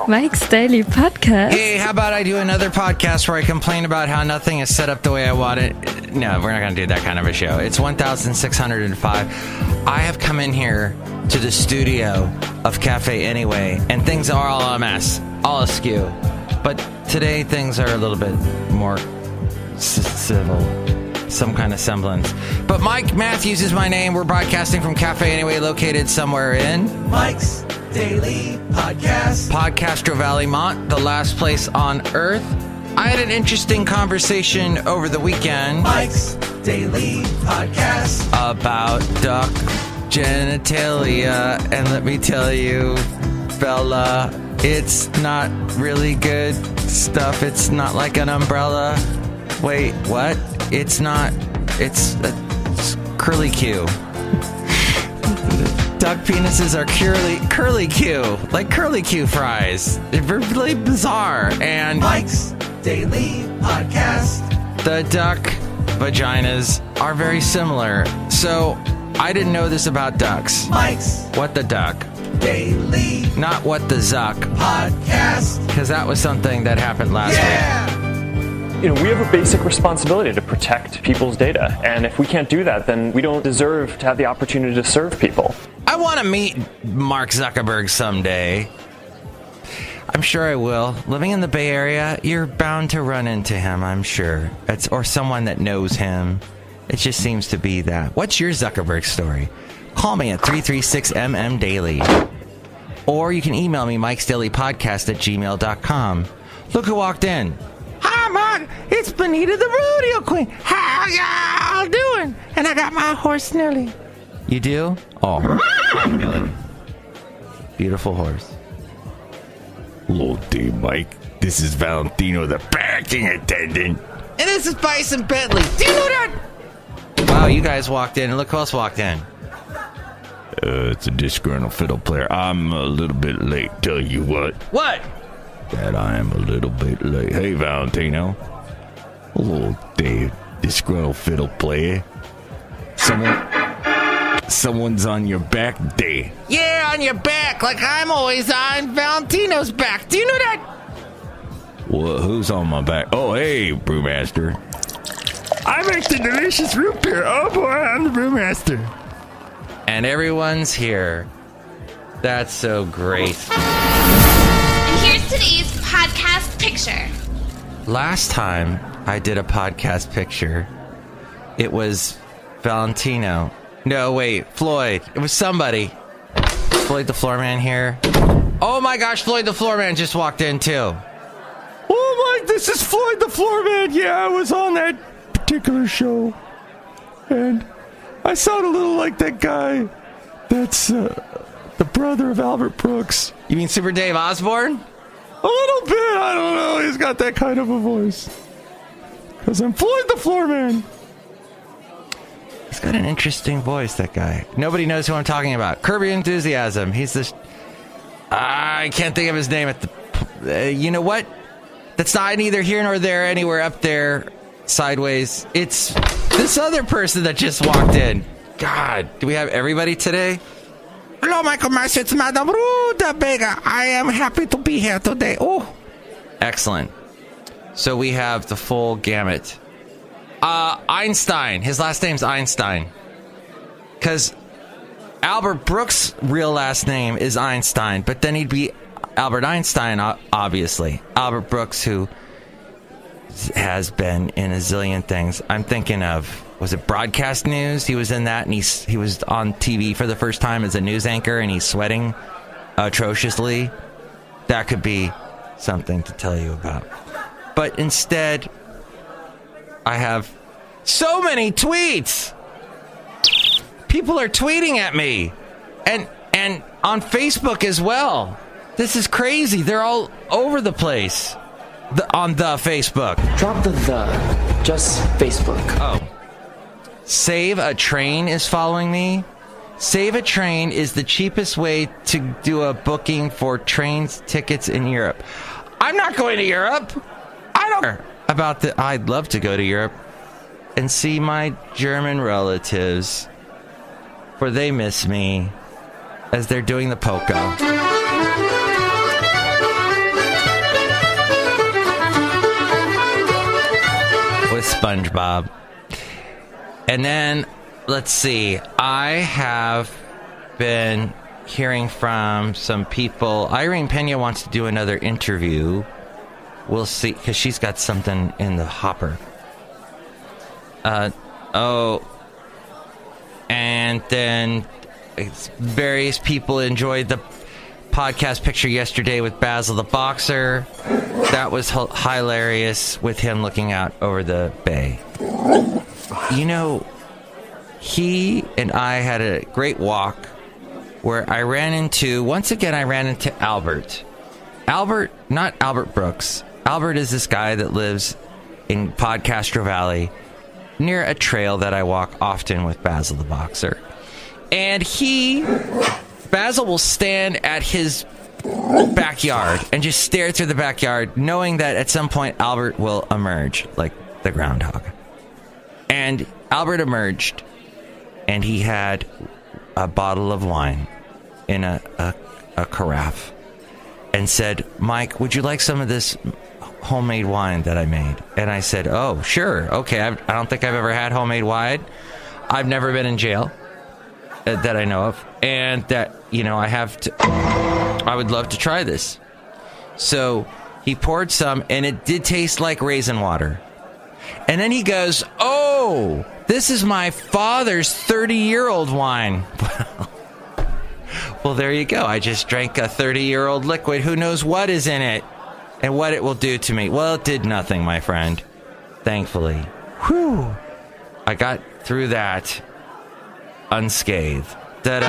Mike's Daily Podcast. Hey, how about I do another podcast where I complain about how nothing is set up the way I want it? No, we're not going to do that kind of a show. It's 1605. I have come in here to the studio of Cafe Anyway, and things are all a mess, all askew. But today things are a little bit more civil, some kind of semblance. But Mike Matthews is my name. We're broadcasting from Cafe Anyway, located somewhere in Mike's Daily Podcast. Castro Valley, Mont, the last place on earth. I had an interesting conversation over the weekend. Mike's Daily Podcast. About duck genitalia. And let me tell you, fella, it's not really good stuff. It's not like an umbrella. Wait, what? It's not. It's curly Q. Duck penises are curly Q, like curly Q fries. They're really bizarre. And Mike's Daily Podcast. The duck vaginas are very similar. So I didn't know this about ducks. Mike's What the duck? Daily Not what the zuck. Podcast. Because that was something that happened last week. You know, we have a basic responsibility to protect people's data. And if we can't do that, then we don't deserve to have the opportunity to serve people. I want to meet Mark Zuckerberg someday. I'm sure I will. Living in the Bay Area, you're bound to run into him, I'm sure. Or someone that knows him. It just seems to be that. What's your Zuckerberg story? Call me at 336-MM-DAILY. Or you can email me, mikesdailypodcast@gmail.com. Look who walked in. Hi, Mark. It's Benita the Rodeo Queen. How y'all doing? And I got my horse Nelly. You do? Oh. Beautiful horse. Hello there, Mike. This is Valentino, the parking attendant. And this is Bison Bentley. Do you know that? Wow, you guys walked in. And look who else walked in. It's a disgruntled fiddle player. I'm a little bit late, tell you what. What? That I am a little bit late. Hey, Valentino. Hello there, disgruntled fiddle player. Someone's on your back there. Yeah, on your back, like I'm always on Valentino's back. Do you know that? Well, who's on my back? Oh, hey, Brewmaster. I make the delicious root beer. Oh, boy, I'm the Brewmaster. And everyone's here. That's so great. And here's today's podcast picture. Last time I did a podcast picture, it was Valentino. No, wait, Floyd. It was somebody. Floyd the Floor Man here. Oh my gosh, Floyd the Floor Man just walked in too. Oh, Mike, this is Floyd the Floor Man. Yeah, I was on that particular show. And I sound a little like that guy that's the brother of Albert Brooks. You mean Super Dave Osborne? A little bit, I don't know. He's got that kind of a voice. Because I'm Floyd the Floor Man. He's got an interesting voice, that guy. Nobody knows who I'm talking about. Curb Your Enthusiasm. He's this... I can't think of his name at the... you know what? That's not neither here nor there, anywhere up there, sideways. It's this other person that just walked in. God, do we have everybody today? Hello, Michael Master. It's Madame Rootabega. I am happy to be here today. Oh, excellent. So we have the full gamut. Einstein. His last name's Einstein. Because Albert Brooks' real last name is Einstein, but then he'd be Albert Einstein, obviously. Albert Brooks, who has been in a zillion things. I'm thinking of, was it Broadcast News? He was in that, and he was on TV for the first time as a news anchor, and he's sweating atrociously. That could be something to tell you about. But instead, I have so many tweets. People are tweeting at me, and on Facebook as well. This is crazy. They're all over the place on the Facebook. Drop the just Facebook. Oh. Save a Train is following me. Save a Train is the cheapest way to do a booking for trains tickets in Europe. I'm not going to Europe. I don't care about the... I'd love to go to Europe and see my German relatives, for they miss me as they're doing the polka. SpongeBob. And then, let's see. I have been hearing from some people. Irene Pena wants to do another interview. We'll see, because she's got something in the hopper. And then various people enjoyed the podcast picture yesterday with Basil the Boxer. That was hilarious with him looking out over the bay. You know, he and I had a great walk where I ran into Albert. Albert, not Albert Brooks. Albert is this guy that lives in Castro Valley near a trail that I walk often with Basil the Boxer. And Basil will stand at his backyard and just stare through the backyard, knowing that at some point Albert will emerge, like the groundhog. And Albert emerged, and he had a bottle of wine in a carafe and said, "Mike, would you like some of this homemade wine that I made?" And I said, "Oh, sure. Okay. I don't think I've ever had homemade wine. I've never been in jail that I know of. And that, I would love to try this." So he poured some, and it did taste like raisin water. And then he goes, "Oh, this is my father's 30-year-old wine." Well, there you go. I just drank a 30-year-old liquid. Who knows what is in it and what it will do to me? Well, it did nothing, my friend. Thankfully. Whew. I got through that unscathed. Ta-da!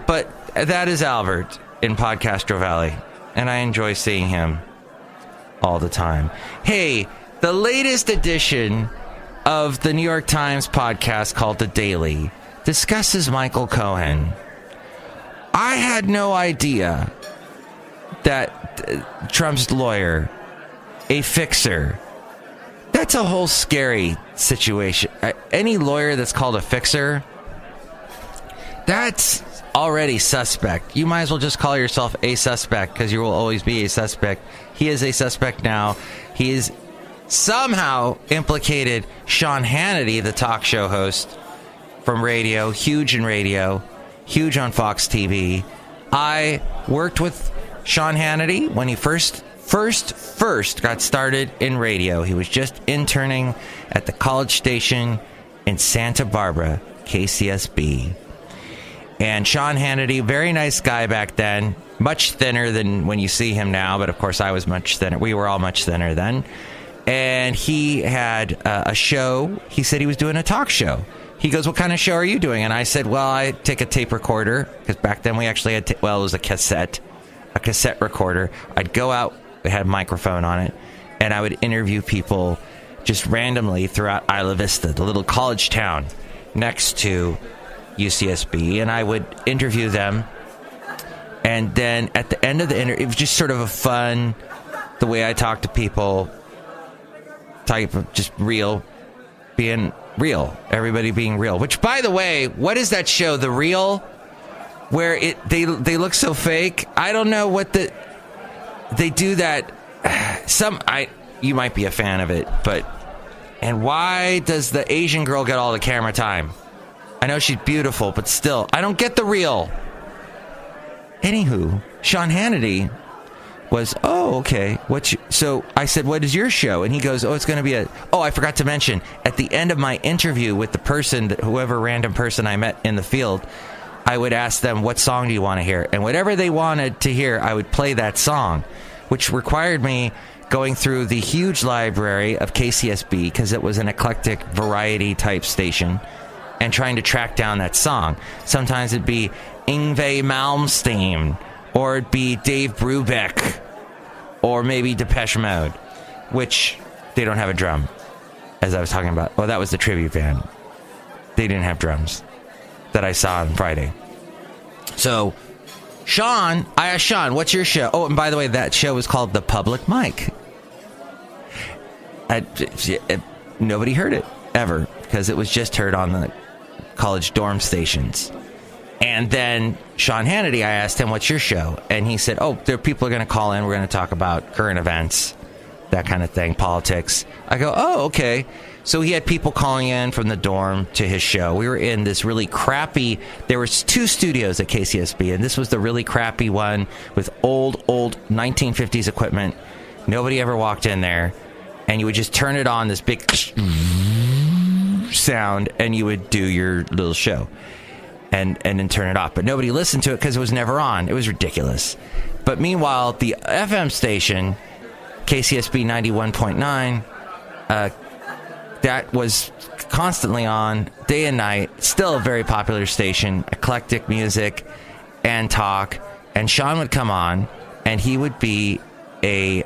But that is Albert in Castro Valley, and I enjoy seeing him all the time. Hey, the latest edition of the New York Times podcast called The Daily discusses Michael Cohen. I had no idea that Trump's lawyer, a fixer, that's a whole scary situation. Any lawyer that's called a fixer, that's already suspect. You might as well just call yourself a suspect, because you will always be a suspect. He is a suspect now. He is somehow implicated Sean Hannity, the talk show host from radio, huge in radio, huge on Fox TV. I worked with Sean Hannity when he first got started in radio. He was just interning at the college station in Santa Barbara, KCSB. And Sean Hannity, very nice guy back then, much thinner than when you see him now, but of course I was much thinner. We were all much thinner then. And he had a show. He said he was doing a talk show. He goes, "What kind of show are you doing?" And I said, "Well, I take a tape recorder," because back then we actually had, it was a cassette recorder. I'd go out, it had a microphone on it, and I would interview people just randomly throughout Isla Vista, the little college town next to UCSB, and I would interview them. And then at the end of the interview, it was just sort of a fun, the way I talk to people, type of just real, being real, everybody being real. Which, by the way, what is that show, The Real, where they look so fake? I don't know what they do that. You might be a fan of it, but, and why does the Asian girl get all the camera time? I know she's beautiful, but still, I don't get The Real. Anywho, Sean Hannity was, "Oh, okay. So I said, "What is your show?" And he goes, "Oh, it's going to be I forgot to mention, at the end of my interview with the person, whoever random person I met in the field, I would ask them, what song do you want to hear? And whatever they wanted to hear, I would play that song, which required me going through the huge library of KCSB, because it was an eclectic variety type station, and trying to track down that song. Sometimes it'd be Yngwie Malmsteen, or it'd be Dave Brubeck, or maybe Depeche Mode, which they don't have a drum, as I was talking about. Oh, that was the tribute band. They didn't have drums that I saw on Friday. So, I asked Sean, "What's your show?" Oh, and by the way, that show was called The Public Mic. Nobody heard it, ever, because it was just heard on the college dorm stations. And then Sean Hannity, I asked him, "What's your show?" And he said, "Oh, there are people are going to call in. We're going to talk about current events that kind of thing, politics. I go, oh, okay. So he had people calling in from the dorm to his show. We were in this really crappy, there was 2 studios at KCSB, and this was the really crappy one with old 1950s equipment. Nobody ever walked in there, and you would just turn it on, this big sound, and you would do your little show and then turn it off. But nobody listened to it because it was never on. It was ridiculous. But meanwhile, the FM station, KCSB 91.9, that was constantly on day and night. Still a very popular station, eclectic music and talk. And Sean would come on, and he would be a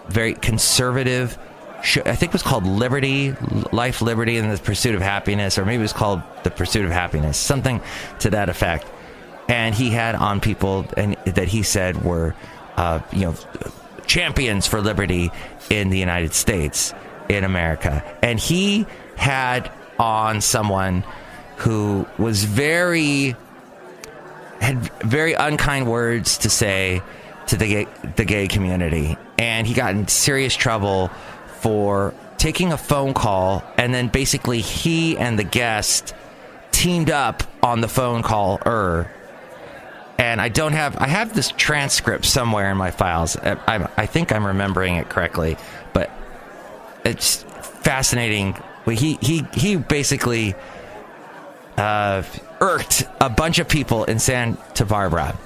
very conservative show. I think it was called Life, Liberty, and the Pursuit of Happiness, or maybe it was called The Pursuit of Happiness, something to that effect. And he had on people that he said were, champions for liberty in the United States, in America. And he had on someone who was had very unkind words to say to the gay community. And he got in serious trouble for taking a phone call, and then basically he and the guest teamed up on the phone call. And I have this transcript somewhere in my files. I think I'm remembering it correctly, but it's fascinating. He basically irked a bunch of people in Santa Barbara.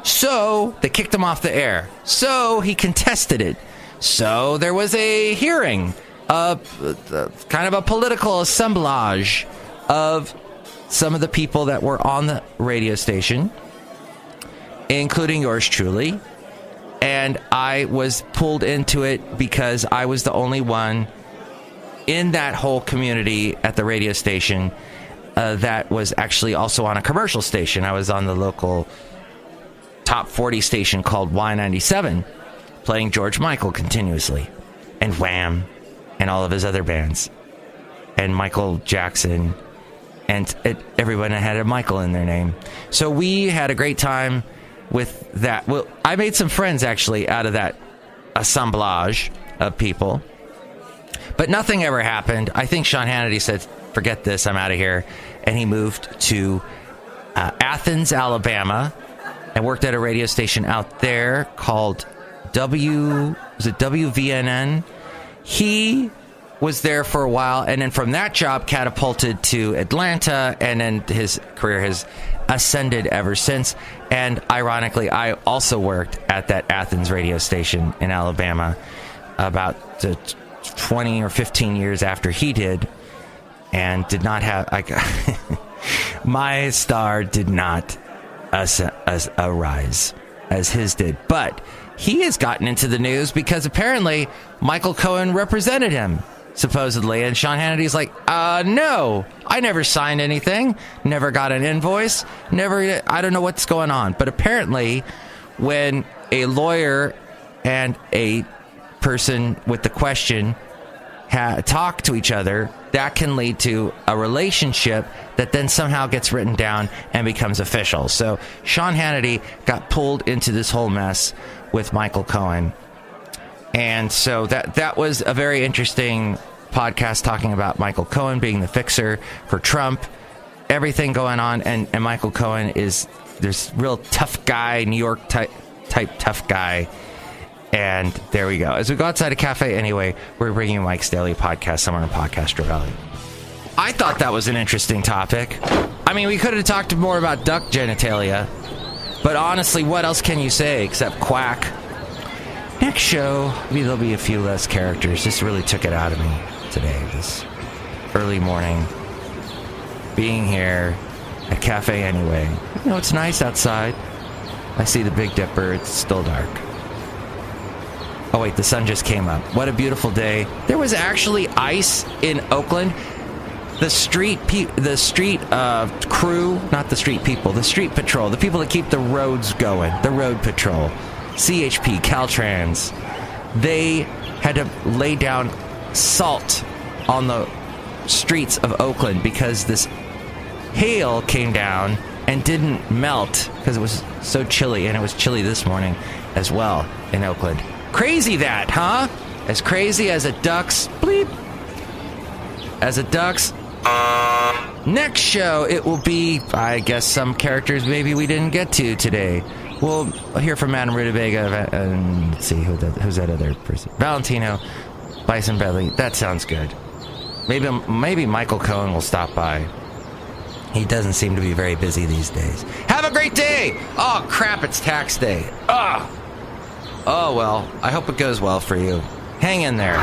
So they kicked him off the air. So he contested it. So there was a hearing, kind of a political assemblage of some of the people that were on the radio station, including yours truly. And I was pulled into it because I was the only one in that whole community at the radio station that was actually also on a commercial station. I was on the local top 40 station called Y97, playing George Michael continuously, and Wham, and all of his other bands, and Michael Jackson, and everyone had a Michael in their name. So we had a great time with that. Well, I made some friends actually out of that assemblage of people, but nothing ever happened. I think Sean Hannity said, forget this, I'm out of here, and he moved to Athens, Alabama, and worked at a radio station out there called WVNN. He was there for a while, and then from that job catapulted to Atlanta, and then his career has ascended ever since. And ironically, I also worked at that Athens radio station in Alabama about 20 or 15 years after he did, and did not have my star did not arise as his did. But he has gotten into the news because apparently Michael Cohen represented him, supposedly. And Sean Hannity's like, no, I never signed anything, never got an invoice, I don't know what's going on. But apparently when a lawyer and a person with the question talk to each other, that can lead to a relationship that then somehow gets written down and becomes official. So Sean Hannity got pulled into this whole mess with Michael Cohen. And so that was a very interesting podcast talking about Michael Cohen being the fixer for Trump, everything going on. And Michael Cohen is this real tough guy, New York type tough guy. And there we go. As we go outside a cafe anyway, we're bringing you Mike's Daily Podcast somewhere in Castro Valley. I thought that was an interesting topic. I mean, we could have talked more about duck genitalia, but honestly, what else can you say except quack? Next show, maybe there'll be a few less characters. This really took it out of me today, this early morning. Being here at Cafe Anyway. You know, it's nice outside. I see the Big Dipper. It's still dark. Oh, wait, the sun just came up. What a beautiful day. There was actually ice in Oakland. The street crew, not the street people, the street patrol, the people that keep the roads going, the road patrol, CHP, Caltrans, they had to lay down salt on the streets of Oakland because this hail came down and didn't melt because it was so chilly, and it was chilly this morning as well in Oakland. Crazy that, huh? As crazy as a duck's bleep. As a duck's next show, it will be, I guess, some characters maybe we didn't get to today. We'll hear from Madame Rootabega, and let's see, who's that other person? Valentino, Bison Bentley. That sounds good. Maybe Michael Cohen will stop by. He doesn't seem to be very busy these days. Have a great day! Oh, crap, it's tax day. Oh, well, I hope it goes well for you. Hang in there.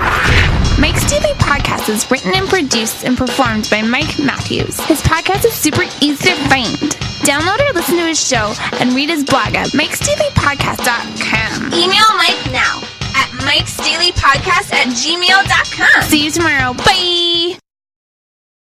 Mike's Daily Podcast is written and produced and performed by Mike Matthews. His podcast is super easy to find. Download or listen to his show and read his blog at MIKEs-DAILY-PODCAST.com. Email Mike now at MIKEs-DAILY-PODCAST@gmail.com. See you tomorrow. Bye!